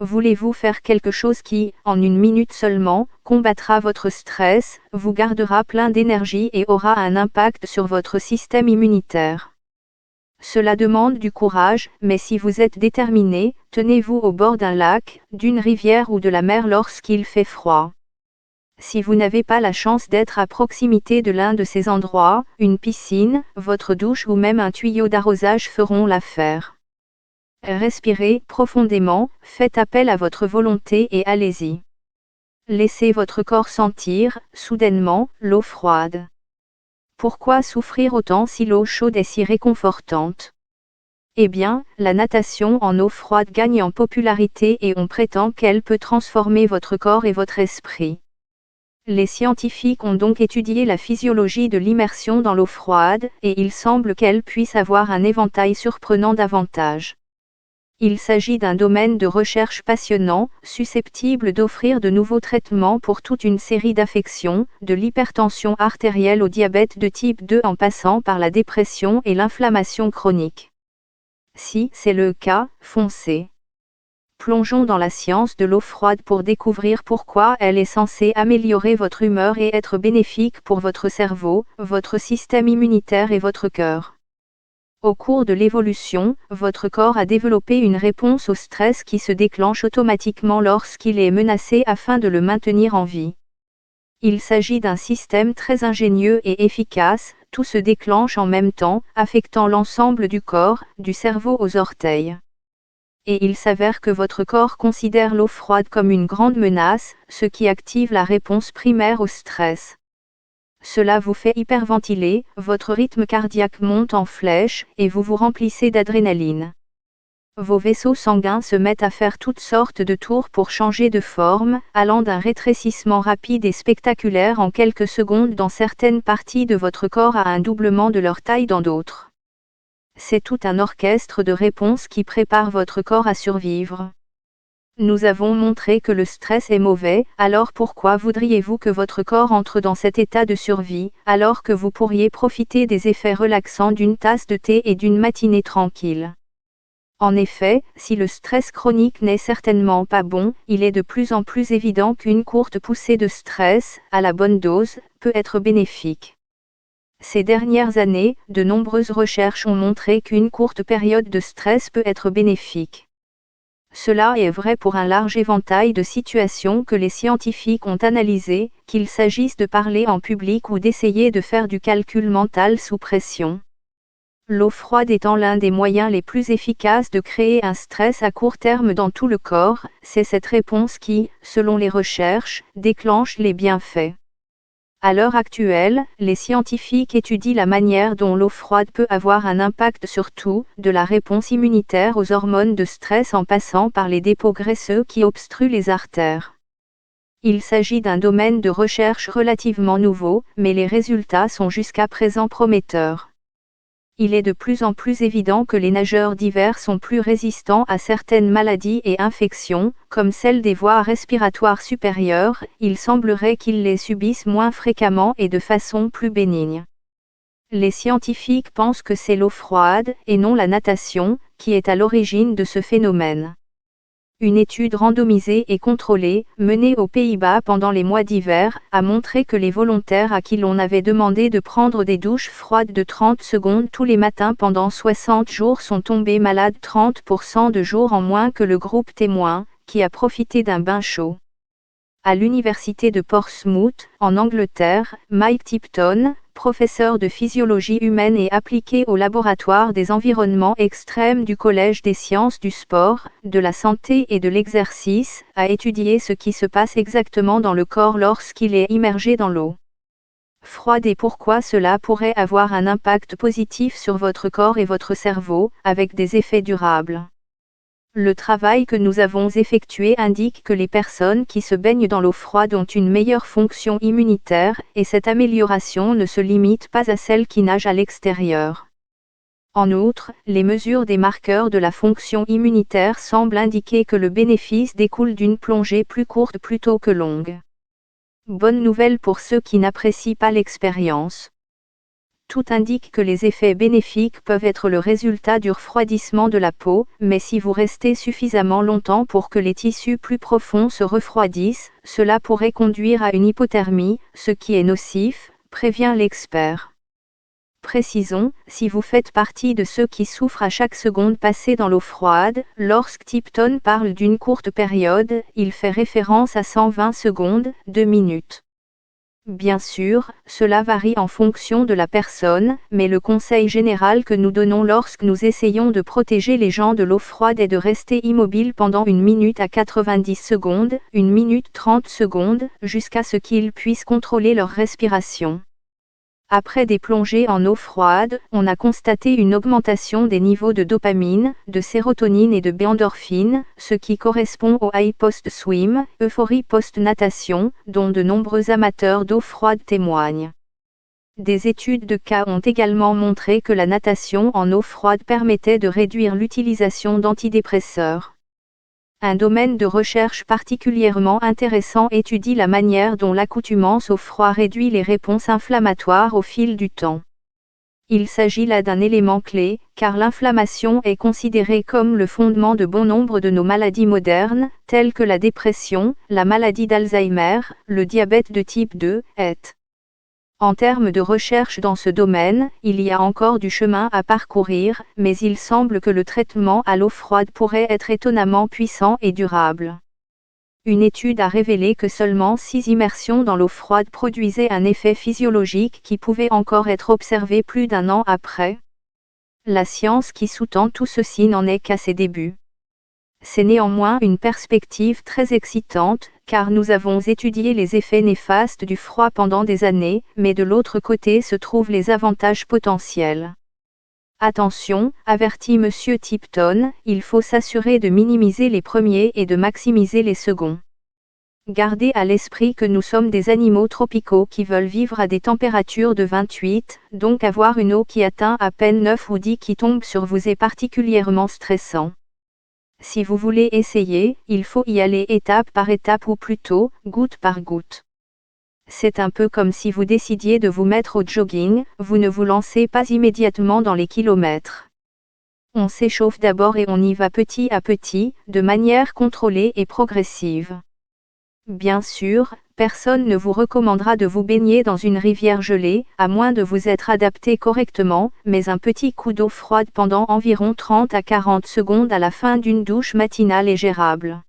Voulez-vous faire quelque chose qui, en une minute seulement, combattra votre stress, vous gardera plein d'énergie et aura un impact sur votre système immunitaire? Cela demande du courage, mais si vous êtes déterminé, tenez-vous au bord d'un lac, d'une rivière ou de la mer lorsqu'il fait froid. Si vous n'avez pas la chance d'être à proximité de l'un de ces endroits, une piscine, votre douche ou même un tuyau d'arrosage feront l'affaire. Respirez profondément, faites appel à votre volonté et allez-y. Laissez votre corps sentir, soudainement, l'eau froide. Pourquoi souffrir autant si l'eau chaude est si réconfortante? Eh bien, la natation en eau froide gagne en popularité et on prétend qu'elle peut transformer votre corps et votre esprit. Les scientifiques ont donc étudié la physiologie de l'immersion dans l'eau froide, et il semble qu'elle puisse avoir un éventail surprenant d'avantages. Il s'agit d'un domaine de recherche passionnant, susceptible d'offrir de nouveaux traitements pour toute une série d'affections, de l'hypertension artérielle au diabète de type 2 en passant par la dépression et l'inflammation chronique. Si c'est le cas, foncez. Plongeons dans la science de l'eau froide pour découvrir pourquoi elle est censée améliorer votre humeur et être bénéfique pour votre cerveau, votre système immunitaire et votre cœur. Au cours de l'évolution, votre corps a développé une réponse au stress qui se déclenche automatiquement lorsqu'il est menacé afin de le maintenir en vie. Il s'agit d'un système très ingénieux et efficace, tout se déclenche en même temps, affectant l'ensemble du corps, du cerveau aux orteils. Et il s'avère que votre corps considère l'eau froide comme une grande menace, ce qui active la réponse primaire au stress. Cela vous fait hyperventiler, votre rythme cardiaque monte en flèche, et vous vous remplissez d'adrénaline. Vos vaisseaux sanguins se mettent à faire toutes sortes de tours pour changer de forme, allant d'un rétrécissement rapide et spectaculaire en quelques secondes dans certaines parties de votre corps à un doublement de leur taille dans d'autres. C'est tout un orchestre de réponses qui prépare votre corps à survivre. Nous avons montré que le stress est mauvais, alors pourquoi voudriez-vous que votre corps entre dans cet état de survie, alors que vous pourriez profiter des effets relaxants d'une tasse de thé et d'une matinée tranquille? En effet, si le stress chronique n'est certainement pas bon, il est de plus en plus évident qu'une courte poussée de stress, à la bonne dose, peut être bénéfique. Ces dernières années, de nombreuses recherches ont montré qu'une courte période de stress peut être bénéfique. Cela est vrai pour un large éventail de situations que les scientifiques ont analysées, qu'il s'agisse de parler en public ou d'essayer de faire du calcul mental sous pression. L'eau froide étant l'un des moyens les plus efficaces de créer un stress à court terme dans tout le corps, c'est cette réponse qui, selon les recherches, déclenche les bienfaits. À l'heure actuelle, les scientifiques étudient la manière dont l'eau froide peut avoir un impact sur tout, de la réponse immunitaire aux hormones de stress en passant par les dépôts graisseux qui obstruent les artères. Il s'agit d'un domaine de recherche relativement nouveau, mais les résultats sont jusqu'à présent prometteurs. Il est de plus en plus évident que les nageurs d'hiver sont plus résistants à certaines maladies et infections, comme celles des voies respiratoires supérieures, il semblerait qu'ils les subissent moins fréquemment et de façon plus bénigne. Les scientifiques pensent que c'est l'eau froide, et non la natation, qui est à l'origine de ce phénomène. Une étude randomisée et contrôlée, menée aux Pays-Bas pendant les mois d'hiver, a montré que les volontaires à qui l'on avait demandé de prendre des douches froides de 30 secondes tous les matins pendant 60 jours sont tombés malades 30% de jours en moins que le groupe témoin, qui a profité d'un bain chaud. À l'université de Portsmouth, en Angleterre, Mike Tipton, professeur de physiologie humaine et appliquée au laboratoire des environnements extrêmes du Collège des sciences du sport, de la santé et de l'exercice, a étudié ce qui se passe exactement dans le corps lorsqu'il est immergé dans l'eau froide et pourquoi cela pourrait avoir un impact positif sur votre corps et votre cerveau, avec des effets durables. Le travail que nous avons effectué indique que les personnes qui se baignent dans l'eau froide ont une meilleure fonction immunitaire, et cette amélioration ne se limite pas à celles qui nagent à l'extérieur. En outre, les mesures des marqueurs de la fonction immunitaire semblent indiquer que le bénéfice découle d'une plongée plus courte plutôt que longue. Bonne nouvelle pour ceux qui n'apprécient pas l'expérience. Tout indique que les effets bénéfiques peuvent être le résultat du refroidissement de la peau, mais si vous restez suffisamment longtemps pour que les tissus plus profonds se refroidissent, cela pourrait conduire à une hypothermie, ce qui est nocif, prévient l'expert. Précisons, si vous faites partie de ceux qui souffrent à chaque seconde passée dans l'eau froide, lorsque Tipton parle d'une courte période, il fait référence à 120 secondes, 2 minutes. Bien sûr, cela varie en fonction de la personne, mais le conseil général que nous donnons lorsque nous essayons de protéger les gens de l'eau froide est de rester immobile pendant 1 minute à 90 secondes, 1 minute 30 secondes, jusqu'à ce qu'ils puissent contrôler leur respiration. Après des plongées en eau froide, on a constaté une augmentation des niveaux de dopamine, de sérotonine et de endorphine, ce qui correspond au high post-swim, euphorie post-natation, dont de nombreux amateurs d'eau froide témoignent. Des études de cas ont également montré que la natation en eau froide permettait de réduire l'utilisation d'antidépresseurs. Un domaine de recherche particulièrement intéressant étudie la manière dont l'accoutumance au froid réduit les réponses inflammatoires au fil du temps. Il s'agit là d'un élément clé, car l'inflammation est considérée comme le fondement de bon nombre de nos maladies modernes, telles que la dépression, la maladie d'Alzheimer, le diabète de type 2, etc. En termes de recherche dans ce domaine, il y a encore du chemin à parcourir, mais il semble que le traitement à l'eau froide pourrait être étonnamment puissant et durable. Une étude a révélé que seulement 6 immersions dans l'eau froide produisaient un effet physiologique qui pouvait encore être observé plus d'1 an après. La science qui sous-tend tout ceci n'en est qu'à ses débuts. C'est néanmoins une perspective très excitante, car nous avons étudié les effets néfastes du froid pendant des années, mais de l'autre côté se trouvent les avantages potentiels. Attention, avertit M. Tipton, il faut s'assurer de minimiser les premiers et de maximiser les seconds. Gardez à l'esprit que nous sommes des animaux tropicaux qui veulent vivre à des températures de 28, donc avoir une eau qui atteint à peine 9 ou 10 qui tombe sur vous est particulièrement stressant. Si vous voulez essayer, il faut y aller étape par étape ou plutôt, goutte par goutte. C'est un peu comme si vous décidiez de vous mettre au jogging, vous ne vous lancez pas immédiatement dans les kilomètres. On s'échauffe d'abord et on y va petit à petit, de manière contrôlée et progressive. Bien sûr, personne ne vous recommandera de vous baigner dans une rivière gelée, à moins de vous être adapté correctement, mais un petit coup d'eau froide pendant environ 30 à 40 secondes à la fin d'une douche matinale est gérable.